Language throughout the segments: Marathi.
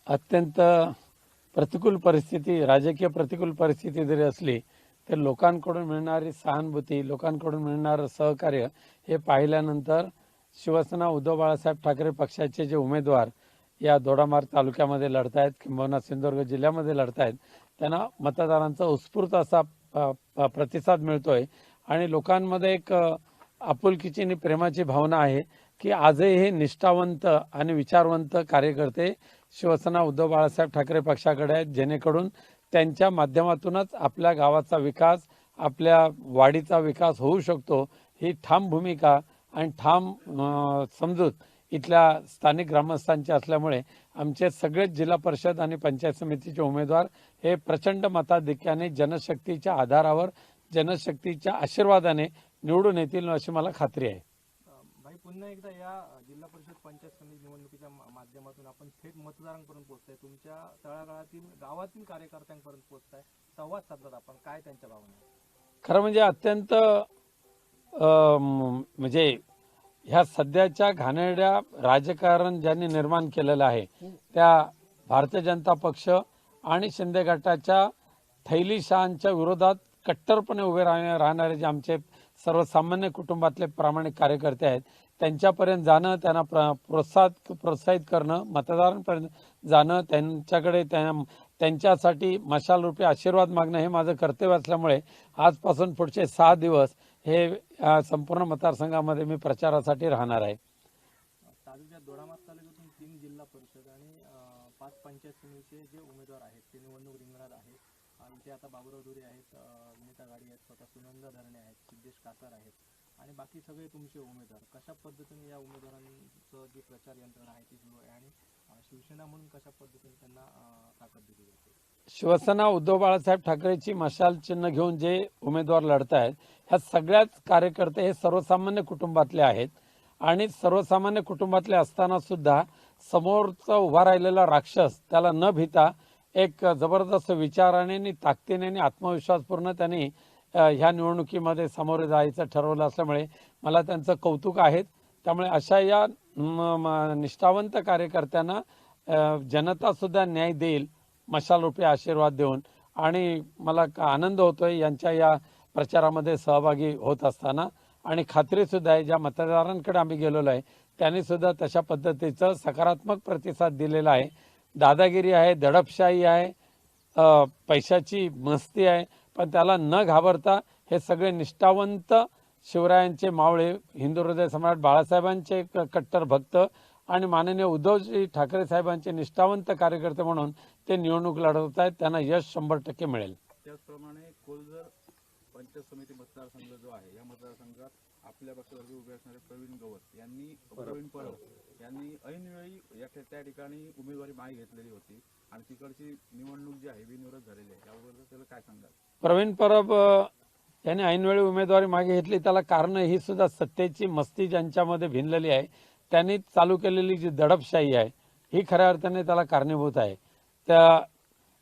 अत्यंत प्रतिकूल परिस्थिती, राजकीय प्रतिकूल परिस्थिती जरी असली तर लोकांकडून मिळणारी सहानुभूती, लोकांकडून मिळणारं सहकार्य हे पाहिल्यानंतर शिवसेना उद्धव बाळासाहेब ठाकरे पक्षाचे जे उमेदवार या दोडामार्ग तालुक्यामध्ये लढतायत किंबहुना सिंधुदुर्ग जिल्ह्यामध्ये लढतायत त्यांना मतदारांचा उत्स्फूर्त असा प्रतिसाद मिळतोय आणि लोकांमध्ये एक आपुलकीची आणि प्रेमाची भावना आहे की आजही हे निष्ठावंत आणि विचारवंत कार्यकर्ते शिवसेना उद्धव बाळासाहेब ठाकरे पक्षाकडे आहेत, जेणेकरून त्यांच्या माध्यमातूनच आपल्या गावाचा विकास, आपल्या वाडीचा विकास होऊ शकतो, ही ठाम भूमिका आणि ठाम समजूत इथल्या स्थानिक ग्रामस्थांची असल्यामुळे आमचे सगळेच जिल्हा परिषद आणि पंचायत समितीचे उमेदवार हे प्रचंड मताधिक्याने जनशक्तीच्या आधारावर, जनशक्तीच्या आशीर्वादाने निवडून येतील अशी मला खात्री आहे. भाई, पुन्हा एकदा या जिल्हा परिषद पंचायत समिती निवडणुकीच्या माध्यमातून आपण थेट मतदारांपर्यंत पोहोचताय, तुमच्या तळागाळातील गावातील कार्यकर्त्यांपर्यंत पोहोचताय, संवाद साधतात आपण, काय त्यांच्या भावना? खरं म्हणजे अत्यंत म्हणजे ह्या सध्याच्या घाणेरड्या राजकारण ज्यांनी निर्माण केलेलं आहे त्या भारतीय जनता पक्ष आणि शिंदे गटाच्या थैलीशहांच्या विरोधात कट्टरपणे उभे राहणारे जे आमचे सर्वसामान्य कुटुंबातले प्रामाणिक कार्यकर्ते आहेत त्यांच्यापर्यंत जाणं, त्यांना प्रोत्साहित करणं, मतदारांपर्यंत जाणं, त्यांच्याकडे त्यांच्यासाठी मशालरूपी आशीर्वाद मागणं हे माझं कर्तव्य असल्यामुळे आजपासून पुढचे 6 दिवस हे संपूर्ण मतदारसंघामध्ये मी प्रचारासाठी राहणार आहे. तालुक्यात दोडामार्ग तालुक्यातून 3 जिल्हा परिषद आणि 5 पंचायत समितीचे जे उमेदवार आहेत ते निवडणूक रिंगणात आहेत. इथे आता बाबुराव धुरे आहेत, विनीता गाडी आहेत, स्वतः सुनंदा धरणे आहेत, सिद्धेश कासार आहेत आणि बाकी सगळे तुमचे उमेदवार. कशा पद्धतीने या उमेदवारांचं जी प्रचार यंत्रणा आहे ती सुरू आहे आणि शिवसेना म्हणून कशा पद्धतीने त्यांना ताकद दिली जाते? शिवसेना उद्धव बाळासाहेब ठाकरेची मशाल चिन्ह घेऊन जे उमेदवार लढत आहेत ह्या सगळ्याच कार्यकर्ते हे सर्वसामान्य कुटुंबातले आहेत आणि सर्वसामान्य कुटुंबातले असताना सुद्धा समोरचा उभा राहिलेला राक्षस त्याला न भीता एक जबरदस्त विचाराने आणि ताकदीने आणि आत्मविश्वासपूर्ण त्यांनी ह्या निवडणुकीमध्ये सामोरे जायचं ठरवलं असल्यामुळे मला त्यांचं कौतुक आहे. त्यामुळे अशा या निष्ठावंत कार्यकर्त्यांना जनता सुद्धा न्याय देईल मशालरूपी आशीर्वाद देऊन आणि मला आनंद होतोय यांच्या या प्रचारामध्ये सहभागी होत असताना आणि खात्री सुद्धा आहे ज्या मतदारांकडे आम्ही गेलेलो आहे त्यांनी सुद्धा तशा पद्धतीचं सकारात्मक प्रतिसाद दिलेला आहे. दादागिरी आहे, दडपशाही आहे, पैशाची मस्ती आहे, पण त्याला न घाबरता हे सगळे निष्ठावंत शिवरायांचे मावळे, हिंदू हृदय सम्राट बाळासाहेबांचे कट्टर भक्त आणि माननीय उद्धवजी ठाकरे साहेबांचे निष्ठावंत कार्यकर्ते म्हणून ते निवडणूक लढवत आहेत. त्यांना यश 100% मिळेल. त्याचप्रमाणे कोलजर पंचायत समिती मतदारसंघ जो आहे या मतदारसंघात आपल्या पक्षातर्फे उभे असणारे प्रवीण परब यांनी ऐनवेळी त्या ठिकाणी उमेदवारी मागे घेतलेली होती आणि तिकडची निवडणूक जी आहे बिनविरोध झालेली आहे, याबद्दल त्याला काय सांगाल? प्रवीण परब यांनी ऐनवेळी उमेदवारी मागे घेतली त्याला कारण ही सुद्धा सत्तेची मस्ती ज्यांच्यामध्ये भिनलेली आहे त्यांनी चालू केलेली जी दडपशाही आहे ही खऱ्या अर्थाने त्याला कारणीभूत आहे. त्या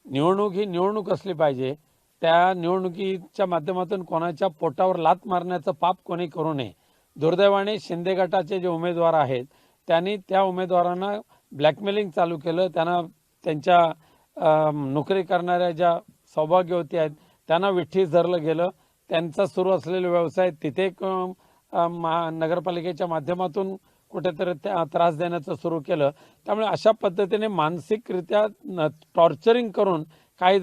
निवडणूक ही निवडणूक असली पाहिजे, त्या निवडणुकीच्या माध्यमातून कोणाच्या पोटावर लात मारण्याचं पाप कोणी करू नये. दुर्दैवाने शिंदे गटाचे जे उमेदवार आहेत त्यांनी त्या उमेदवारांना ब्लॅकमेलिंग चालू केलं, त्यांना त्यांच्या नोकरी करणाऱ्या ज्या सौभाग्यवती आहेत त्यांना विठ्ठीस धरलं गेलं, त्यांचा सुरू असलेले व्यवसाय तिथे नगरपालिकेच्या माध्यमातून कुठेतरी त्रास देण्याचं सुरू केलं. त्यामुळे अशा पद्धतीने मानसिकरित्या टॉर्चरिंग करून काही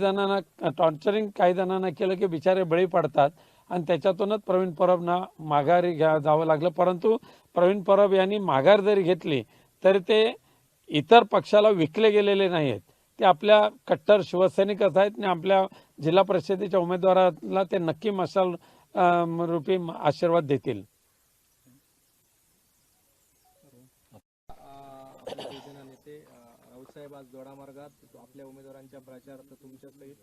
जणांना केलं की बिचारे बळी पडतात आणि त्याच्यातूनच प्रवीण परबना माघारी जावं लागलं. परंतु प्रवीण परब यांनी माघार जरी घेतली तरी ते इतर पक्षाला विकले गेलेले नाही आहेत, ते आपल्या कट्टर शिवसैनिकच आहेत आणि आपल्या जिल्हा परिषदेच्या उमेदवाराला ते नक्की मशाल रूपी आशीर्वाद देतील. नेते राऊतसाहेब आज दोडामार्गात आपल्या उमेदवारांच्या प्रचारार्थ तुमच्यासहित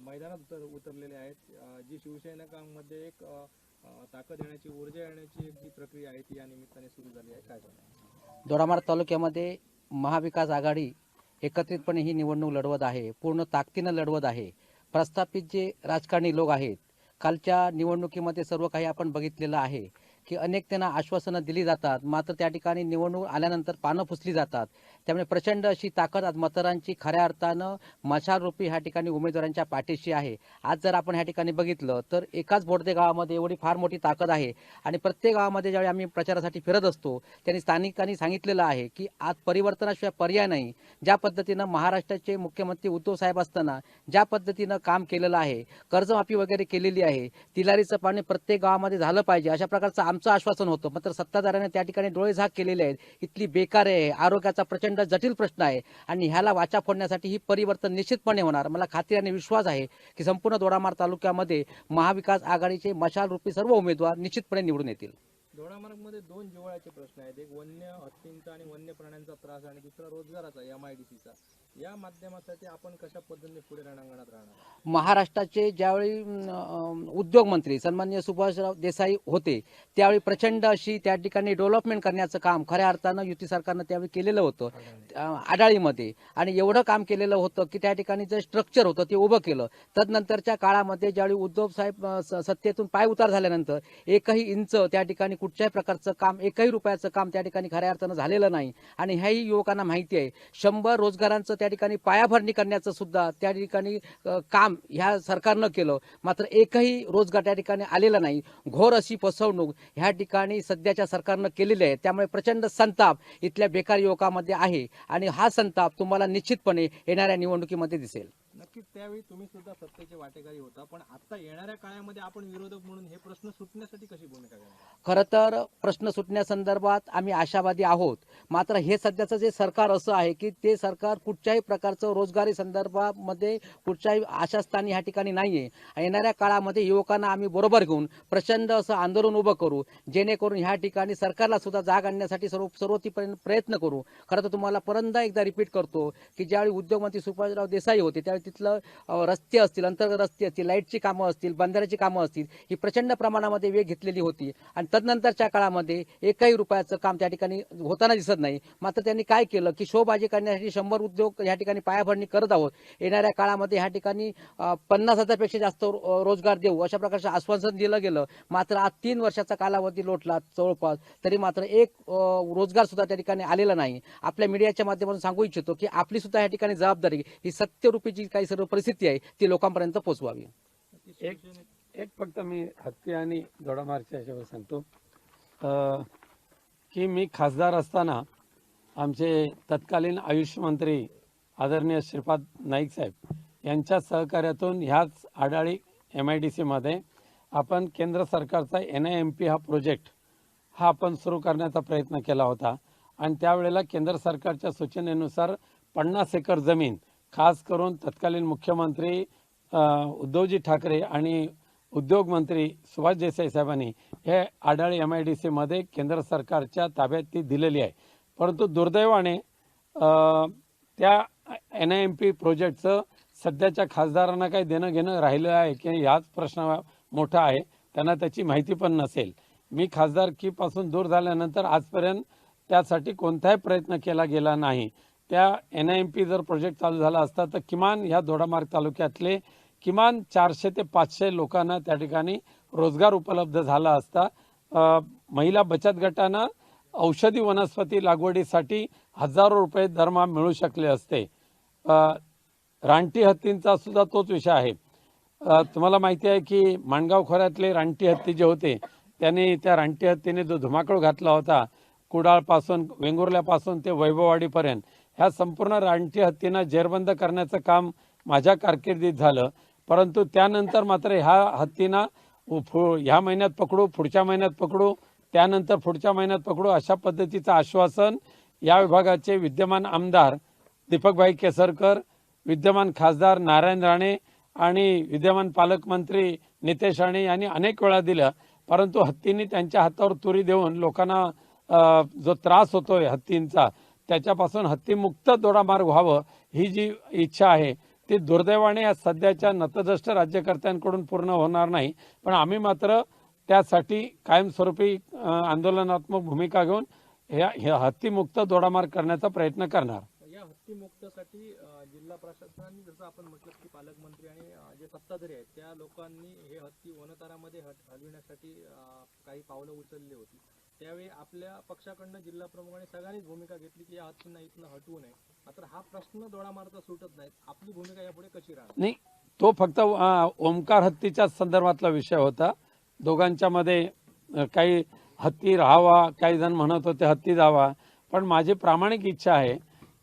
मैदानात उतरलेले आहेत. जी शिवसैनिकांमध्ये एक ताकद येण्याची, ऊर्जा येण्याची जी प्रक्रिया आहे ती या निमित्ताने सुरू झाली आहे, काय सांगणार? दोडामार्ग तालुक्यामध्ये महाविकास आघाडी एकत्रितपणे ही निवडणूक लढवत आहे, पूर्ण ताकदीनं लढवत आहे. प्रस्थापित जे राजकारणी लोक आहेत, कालच्या निवडणुकीमध्ये सर्व काही आपण बघितलेलं आहे. की अनेक त्यांना आश्वासनं दिली जातात, मात्र त्या ठिकाणी निवडणूक आल्यानंतर पानं पुसली जातात. त्यामुळे प्रचंड अशी ताकद आज मतदारांची खऱ्या अर्थानं मशालरूपी ह्या ठिकाणी उमेदवारांच्या पाठीशी आहे. आज जर आपण ह्या ठिकाणी बघितलं तर एकाच बोर्दे गावामध्ये एवढी फार मोठी ताकद आहे आणि प्रत्येक गावामध्ये ज्यावेळी आम्ही प्रचारासाठी फिरत असतो त्यांनी स्थानिकांनी सांगितलेलं आहे की आज परिवर्तनाशिवाय पर्याय नाही. ज्या पद्धतीनं महाराष्ट्राचे मुख्यमंत्री उद्धव साहेब असताना ज्या पद्धतीनं काम केलेलं आहे, कर्जमाफी वगैरे केलेली आहे, तिलारीचं पाणी प्रत्येक गावामध्ये झालं पाहिजे, अशा प्रकारचं आमचं आश्वासन होतं. मात्र सत्ताधाऱ्यांनी त्या ठिकाणी डोळेझाक केलेले आहेत. इथली बेकार आहे, आरोग्याचा प्रचंड जटिल प्रश्न आहे आणि ह्याला वाचा फोडण्यासाठी ही परिवर्तन निश्चितपणे होणार. मला खात्री आणि विश्वास आहे की संपूर्ण दोडामार्ग तालुक्यामध्ये महाविकास आघाडीचे मशालरूपी सर्व उमेदवार निश्चितपणे निवडून येतील. दोडामार्गमध्ये दोन जिव्हाळ्याचे प्रश्न आहेत. एक वन्य हत्तींचा आणि वन्य प्राण्यांचा त्रास आणि दुसरा रोजगाराचा MIDCचा. या माध्यमासाठी आपण कशा पद्धतीने पुढे रणांगणात राहणार? महाराष्ट्राचे ज्यावेळी उद्योग मंत्री सन्माननीय सुभाषराव देसाई होते त्यावेळी प्रचंड अशी त्या ठिकाणी डेव्हलपमेंट करण्याचं काम खऱ्या अर्थानं युती सरकारनं त्यावेळी केलेलं होतं आडाळीमध्ये. आणि एवढं काम केलेलं होतं की त्या ठिकाणी जे स्ट्रक्चर होतं ते उभं केलं. तदनंतरच्या काळामध्ये ज्यावेळी उद्धव साहेब सत्तेतून पाय उतार झाल्यानंतर एकही इंच त्या ठिकाणी कुठच्याही प्रकारचं काम, एकही रुपयाचं काम त्या ठिकाणी खऱ्या अर्थानं झालेलं नाही. आणि ह्याही युवकांना माहिती आहे. 100 रोजगारांचं त्या ठिकाणी पायाभरणी करण्याचं सुद्धा त्या ठिकाणी काम ह्या सरकारनं केलं. मात्र एकही रोजगार त्या ठिकाणी आलेला नाही. घोर अशी फसवणूक ह्या ठिकाणी सध्याच्या सरकारनं केलेली आहे. त्यामुळे प्रचंड संताप इथल्या बेकार युवकांमध्ये आहे आणि हा संताप तुम्हाला निश्चितपणे येणाऱ्या निवडणुकीमध्ये दिसेल. नक्कीच त्यावेळी तुम्ही सुद्धा सत्तेचे वाटेकरी होता, पण आता येणाऱ्या काळामध्ये आपण विरोधक म्हणून हे प्रश्न सुटण्यासाठी कशी भूमिका घेणार? खरं तर प्रश्न सुटण्यासंदर्भात आम्ही आशावादी आहोत. मात्र हे सध्याचं जे सरकार असं आहे की ते सरकार कुठच्याही प्रकारचं रोजगारी संदर्भामध्ये कुठच्याही आशास्थानी ह्या ठिकाणी नाहीये. येणाऱ्या काळामध्ये युवकांना आम्ही बरोबर घेऊन प्रचंड असं आंदोलन उभं करू, जेणेकरून ह्या ठिकाणी सरकारला सुद्धा जाग आणण्यासाठी सर्वतोपरी प्रयत्न करू. खरं तर तुम्हाला परत एकदा रिपीट करतो की ज्यावेळी उद्योगमंत्री सुभाषराव देसाई होते त्यावेळी तिथलं रस्ते असतील, अंतर्गत रस्ते असतील, लाईटची कामं असतील, बंधाऱ्याची कामं असतील, ही प्रचंड प्रमाणामध्ये वेग घेतलेली होती. आणि तदनंतरच्या काळामध्ये एकही रुपयाचं काम त्या ठिकाणी होताना दिसत नाही. मात्र त्यांनी काय केलं की शोबाजी करण्यासाठी 100 उद्योग या ठिकाणी पायाभरणी करत आहोत. येणाऱ्या काळामध्ये ह्या ठिकाणी 50,000पेक्षा जास्त रोजगार देऊ अशा प्रकारचं आश्वासन दिलं गेलं. मात्र आज 3 वर्षाचा कालावधी लोटला जवळपास, तरी मात्र एक रोजगार सुद्धा त्या ठिकाणी आलेला नाही. आपल्या मीडियाच्या माध्यमातून सांगू इच्छितो की आपली सुद्धा या ठिकाणी जबाबदारी ही सत्यरूपी जी काही सर्व परिस्थिती आहे ती लोकांपर्यंत पोहोचवावी. एक फक्त मी हत्ती आणि दोडामार्गच्या याच्यावर सांगतो की मी खासदार असताना आमचे तत्कालीन आयुष मंत्री आदरणीय श्रीपाद नाईक साहेब यांच्या सहकार्यातून ह्याच आडाळी MIDC मध्ये आपण केंद्र सरकारचा NIMP हा प्रोजेक्ट हा आपण सुरू करण्याचा प्रयत्न केला होता. आणि त्यावेळेला केंद्र सरकारच्या सूचनेनुसार 50 एकर जमीन खास करून तत्कालीन मुख्यमंत्री उद्धवजी ठाकरे आणि उद्योग मंत्री सुभाष देसाई साहेबांनी हे आडाळी MIDC मध्ये केंद्र सरकारच्या ताब्यात ती दिलेली आहे. परंतु दुर्दैवाने त्या NIMP प्रोजेक्टचं सध्याच्या खासदारांना काही देणं घेणं राहिलं आहे की याच प्रश्न मोठा आहे. त्यांना त्याची माहिती पण नसेल. मी खासदारकीपासून दूर झाल्यानंतर आजपर्यंत त्यासाठी कोणताही प्रयत्न केला गेला नाही. त्या NIMP जर प्रोजेक्ट चालू झाला असता तर किमान ह्या दोडामार्ग तालुक्यातले किमान 400 ते 500 लोकांना त्या ठिकाणी रोजगार उपलब्ध झाला असता. महिला बचत गटांना औषधी वनस्पती लागवडीसाठी हजारो रुपये दरमहा मिळू शकले असते. रानटी हत्तींचा सुद्धा तोच विषय आहे. तुम्हाला माहिती आहे की माणगाव खोऱ्यातले रानटी हत्ती जे होते त्यांनी त्या रानटी हत्तीने जो धुमाकूळ घातला होता कुडाळपासून वेंगुर्ल्यापासून ते वैभववाडीपर्यंत ह्या संपूर्ण रानटी हत्तींना जेरबंद करण्याचं काम माझ्या कारकिर्दीत झालं. परंतु त्यानंतर मात्र ह्या हत्तींना ह्या महिन्यात पकडू, पुढच्या महिन्यात पकडू, त्यानंतर पुढच्या महिन्यात पकडू अशा पद्धतीचं आश्वासन या विभागाचे विद्यमान आमदार दीपकभाई केसरकर, विद्यमान खासदार नारायण राणे आणि विद्यमान पालकमंत्री नितेश राणे यांनी अनेक वेळा दिलं. परंतु हत्तींनी त्यांच्या हातावर तुरी देऊन लोकांना जो त्रास होतोय हत्तींचा त्याच्यापासून हत्तीमुक्त दोडामार्ग व्हावं ही जी इच्छा आहे ती दुर्दैवाने या सध्याच्या नतद्रष्ट राज्यकर्त्यांकडून पूर्ण होणार नाही. पण आम्ही मात्र त्यासाठी कायमस्वरूपी आंदोलनात्मक भूमिका घेऊन हत्तीमुक्त दोडामार्ग करण्याचा प्रयत्न करणार. या हत्तीमुक्तसाठी जिल्हा प्रशासनाने जसं आपण म्हटलं की पालकमंत्री आणि जे सत्ताधारी आहेत त्या लोकांनी हे हत्ती वनतारामध्ये हलविण्यासाठी काही पावलं उचलली होती. त्यावेळी आपल्या पक्षाकडनं जिल्हा प्रमुखांनी सगळ्यांनीच भूमिका घेतली की या हत्तींना इथनं हटवू नये. मात्र हा प्रश्न डोळामारता सुटत नाही. आपली भूमिका यापुढे कशी राहणार? नाही, तो फक्त ओमकार हत्तीच्या संदर्भातला विषय होता. दोघांच्या मध्ये काही हत्ती राहावा, काही जण म्हणत होते हत्ती जावा, पण माझी प्रामाणिक इच्छा आहे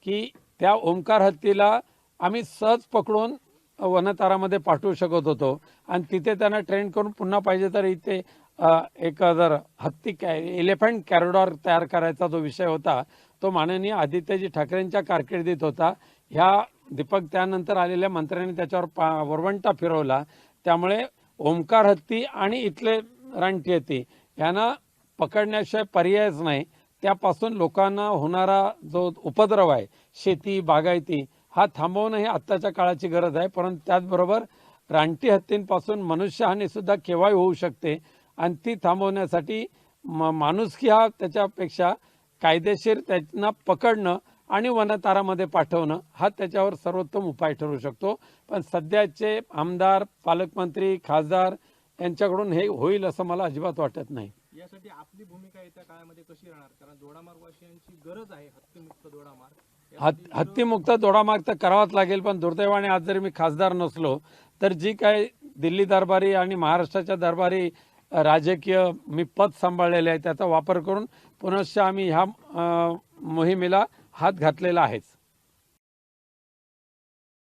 की त्या ओमकार हत्तीला आम्ही सहज पकडून वनतारामध्ये पाठवू शकत होतो आणि तिथे त्यांना ट्रेन करून पुन्हा पाहिजे तर इथे एक जर हत्ती एलिफंट कॉरिडॉर तयार करायचा जो विषय होता तो माननीय आदित्यजी ठाकरेंच्या कारकिर्दीत होता. ह्या दीपक त्यानंतर आलेल्या मंत्र्यांनी त्याच्यावर वरवंटा फिरवला. त्यामुळे ओमकार हत्ती आणि इथले रानटी हत्ती यांना पकडण्याशिवाय पर्यायच नाही. त्यापासून लोकांना होणारा जो उपद्रव आहे शेती बागायती हा थांबवणं ही आत्ताच्या काळाची गरज आहे. परंतु त्याचबरोबर रानटी हत्तींपासून मनुष्यहानी सुद्धा केव्हाही होऊ शकते आणि ती थांबवण्यासाठी माणुसकी हा त्याच्यापेक्षा कायदेशीर त्यांना पकडणं आणि वनतारामध्ये पाठवणं हा त्याच्यावर सर्वोत्तम उपाय ठरू शकतो. पण सध्याचे आमदार, पालकमंत्री, खासदार यांच्याकडून हे होईल असं मला अजिबात वाटत नाही. यासाठी आपली भूमिका येत्या काळामध्ये कशी राहणार? कारण दोडामार्गवासियांची गरज आहे हत्तीमुक्त दोडामार्ग. हत्तीमुक्त दोडामार्ग तर करावाच लागेल. पण दुर्दैवाने आज जरी मी खासदार नसलो तर जी काय दिल्ली दरबारी आणि महाराष्ट्राच्या दरबारी राजकीय मी पद सांभाळलेले आहे त्याचा वापर करून पुनश्च आम्ही ह्या मोहिमेला हात घातलेला आहेच.